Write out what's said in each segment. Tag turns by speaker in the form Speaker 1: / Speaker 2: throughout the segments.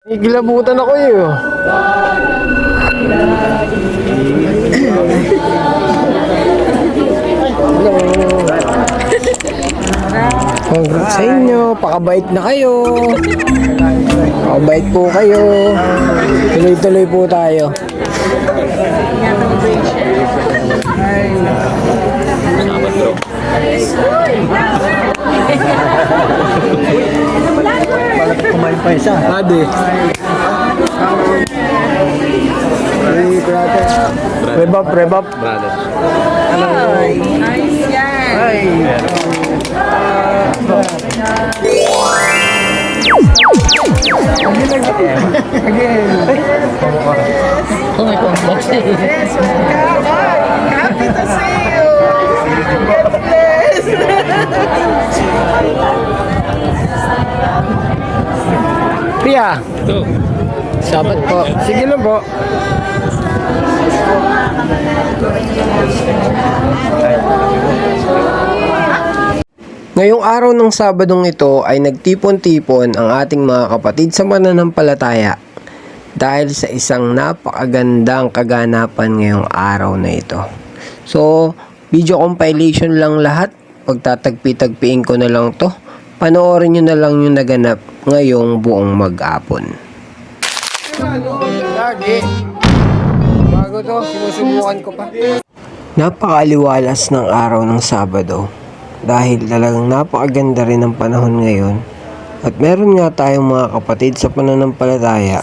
Speaker 1: Igilabutan ako eh. Hello. Congrats sa inyo. Pakabait na kayo. Pakabait po kayo. Tuloy-tuloy po tayo.
Speaker 2: Kumain pa isa.
Speaker 1: Ade. Rebab.
Speaker 3: Brothers.
Speaker 4: Ay, nice yan.
Speaker 1: Ay.
Speaker 4: Oh my God.
Speaker 5: Yes, come on. Happy to see you. God bless.
Speaker 1: Pia. Sabat po. Sige lang po. Ngayong araw ng Sabadong ito ay nagtipon-tipon ang ating mga kapatid sa mananampalataya dahil sa isang napakagandang kaganapan ngayong araw na ito. So, video compilation lang lahat. Pagtatagpi-tagpiin ko na lang to. Panoorin nyo na lang yung naganap ngayong buong mag-apon. Lagi. Bago to, sinusubukan ko pa. Napakaaliwalas ng araw ng Sabado dahil talagang napakaganda rin ng panahon ngayon at meron nga tayong mga kapatid sa pananampalataya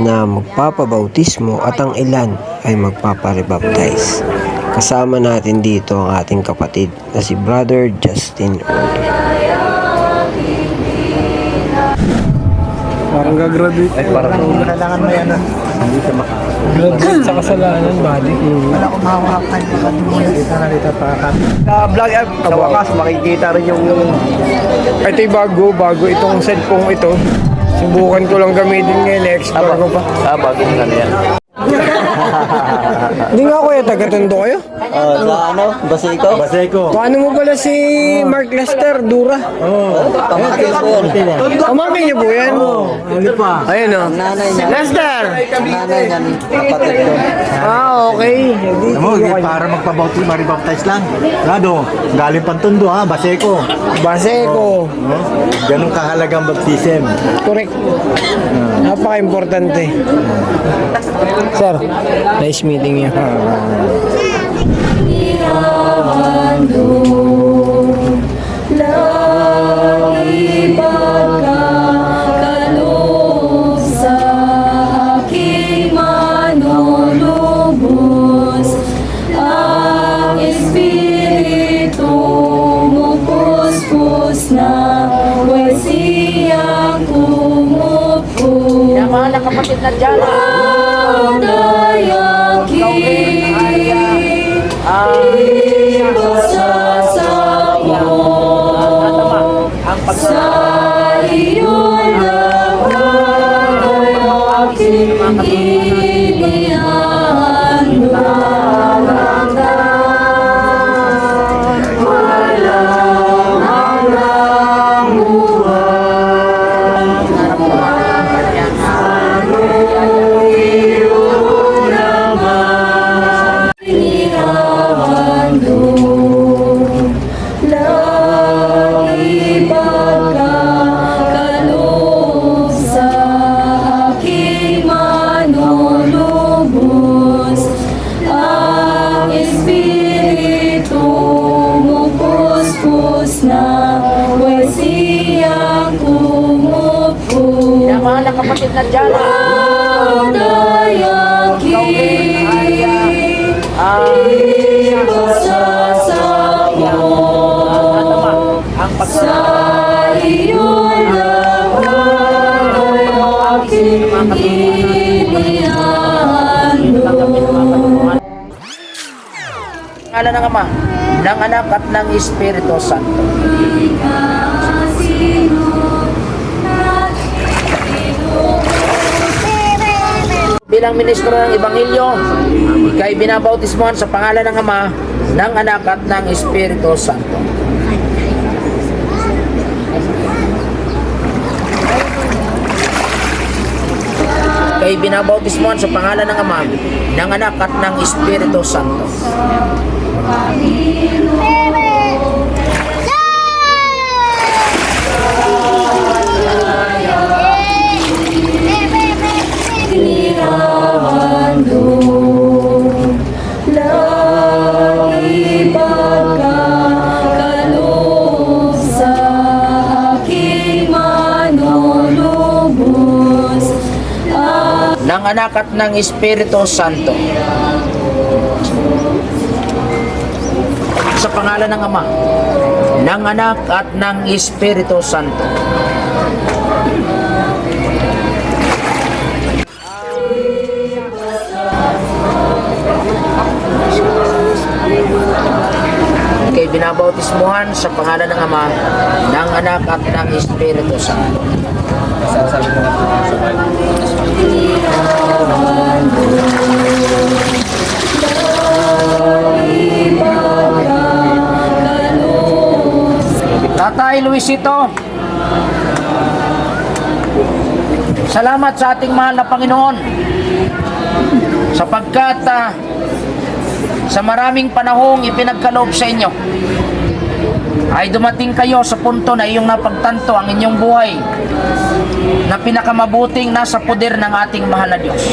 Speaker 1: na magpapabautismo at ang ilan ay magpaparebaptize. Kasama natin dito ang ating kapatid na si Brother Justin Early. Parang gagraduate.
Speaker 2: Ay, parang kailangan mo yan. Hindi ka
Speaker 1: Graduate sa kasalanan, buddy.
Speaker 5: Wala ko mahawakan. Baka dumulog.
Speaker 2: Nalita pa ka.
Speaker 1: Vlog app, sa wakas makikita rin yung ito yung bago itong cellphone ito. Subukan ko lang gamitin ngayon, explore ko pa.
Speaker 3: Bago nga yan.
Speaker 1: Hindi nga kuya, taga-tondo kayo?
Speaker 2: Sa ano? Baseko? Baseko.
Speaker 1: Paano mo pala si Mark Lester, Dura?
Speaker 2: Pamangkin ko yan.
Speaker 1: Pamangkin niyo po yan?
Speaker 2: Ano pa?
Speaker 1: Ayun o.
Speaker 2: Nanay niya.
Speaker 1: Lester!
Speaker 2: Nanay niya, kapatid ko.
Speaker 1: Okay.
Speaker 2: Mo, para magpabautis, maribaptize lang. Rado, galing pantundo ha, Baseko.
Speaker 1: Baseko.
Speaker 2: Ganun kahalagang baptism.
Speaker 1: Correct. Napaka-importante. Sir, nice meeting you.
Speaker 4: Mga kapatid na dyan. Ang pagsa iyon mga kapatid na dyan. Ang pagsa iyon Ngala ng Ama, ng Anak at ng Espiritu Santo. Bilang ministro ng Ebanghelyo, ika'y binabautismohan sa pangalan ng Ama, ng Anak at ng Espiritu Santo. Ika'y binabautismohan sa pangalan ng Ama, ng Anak at ng Espiritu Santo. Ng Anak at ng Espiritu Santo. Sa pangalan ng Ama, ng Anak at ng Espiritu Santo. Kay binabautismuhan sa pangalan ng Ama, ng Anak at ng Espiritu Santo. Tatay Luisito, salamat sa ating mahal na Panginoon sapagkat sa maraming panahong ipinagkaloob sa inyo ay dumating kayo sa punto na iyong napagtanto ang inyong buhay na pinakamabuting nasa poder ng ating mahal na Diyos.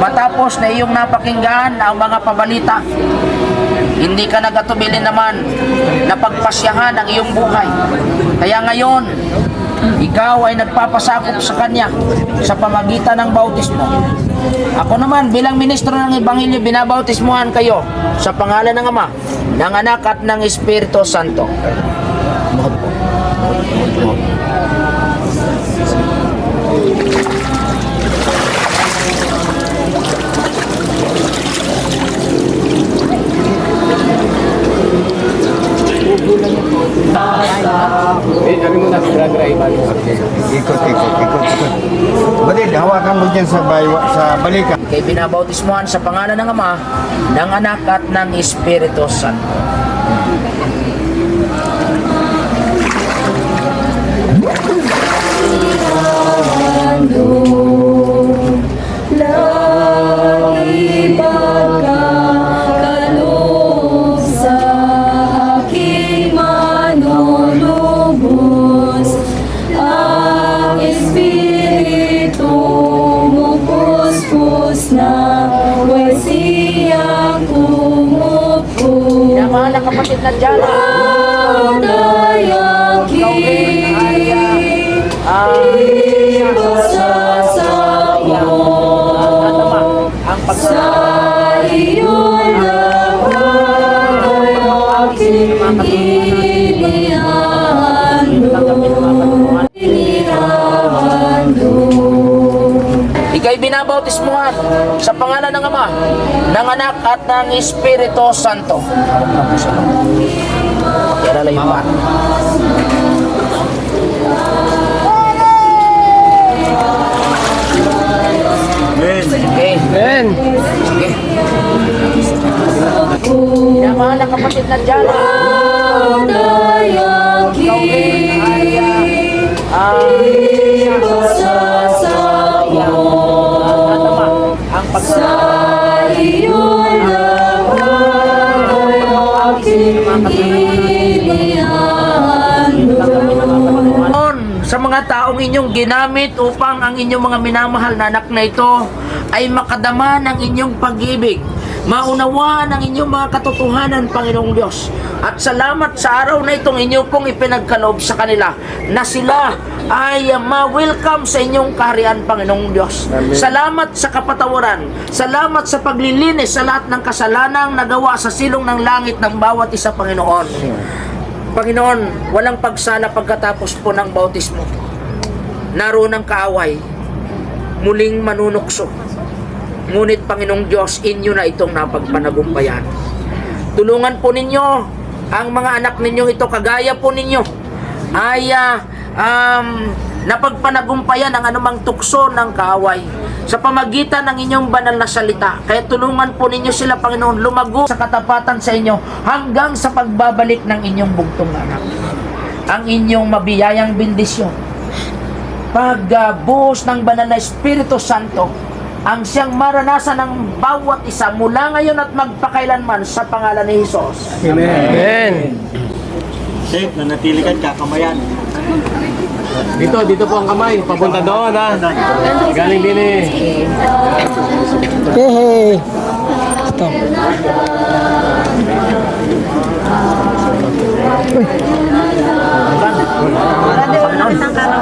Speaker 4: Matapos na iyong napakinggan ang mga pabalita, hindi ka nagatubili naman na pagpasyahan ang iyong buhay. Kaya ngayon, ikaw ay nagpapasakop sa Kanya sa pamagitan ng bautismo. Ako naman bilang ministro ng Ebanghelyo, binabautismuhan kayo sa pangalan ng Ama, ng Anak at ng Espiritu Santo.
Speaker 2: Ikot. Badid, hawakan mo dyan sa balikan.
Speaker 4: Kay binabautismuhan sa pangalan ng Ama, ng Anak at ng Espiritu Santo. Mga nakapatid na dyan, ang ika'y binabautismuhan sa pangalan ng Ama, ng Anak at ng Espiritu Santo. Kaya yung pa. Okay.
Speaker 1: Amen.
Speaker 4: Sige. Kaya mga nakapatid na dyan, sa mga taong inyong ginamit upang ang inyong mga minamahal na anak na ito ay makadama ng inyong pag-ibig, maunawaan ang inyong mga katotohanan, Panginoong Diyos. At salamat sa araw na itong inyo pong ipinagkaloob sa kanila na sila ay ma-welcome sa inyong kaharian, Panginoong Diyos. Amen. Salamat sa kapatawaran, salamat sa paglilinis sa lahat ng kasalanang nagawa sa silong ng langit ng bawat isa, Panginoon. Panginoon, walang pagsala pagkatapos po ng bautismo. Naroon ang kaaway, muling manunukso. Ngunit Panginoong Diyos, inyo na itong napagpanagumpayan. Tulungan po ninyo ang mga anak ninyong ito, kagaya po ninyo, ay napagpanagumpayan ang anumang tukso ng kaaway sa pamagitan ng inyong banal na salita. Kaya tulungan po ninyo sila, Panginoon, lumago sa katapatan sa inyo hanggang sa pagbabalik ng inyong bugtong anak. Ang inyong mabiyayang bendisyon pagbuhos ng banal na Espiritu Santo ang siyang maranasan ng bawat isa mula ngayon at magpakailanman sa pangalan ni Jesus.
Speaker 1: Amen.
Speaker 2: Safe, nanatili ka, kakamayan.
Speaker 3: Dito po ang kamay. Papunta doon, ha? Galing din eh.
Speaker 1: Hey! Stop.
Speaker 5: Wala di ba nakitang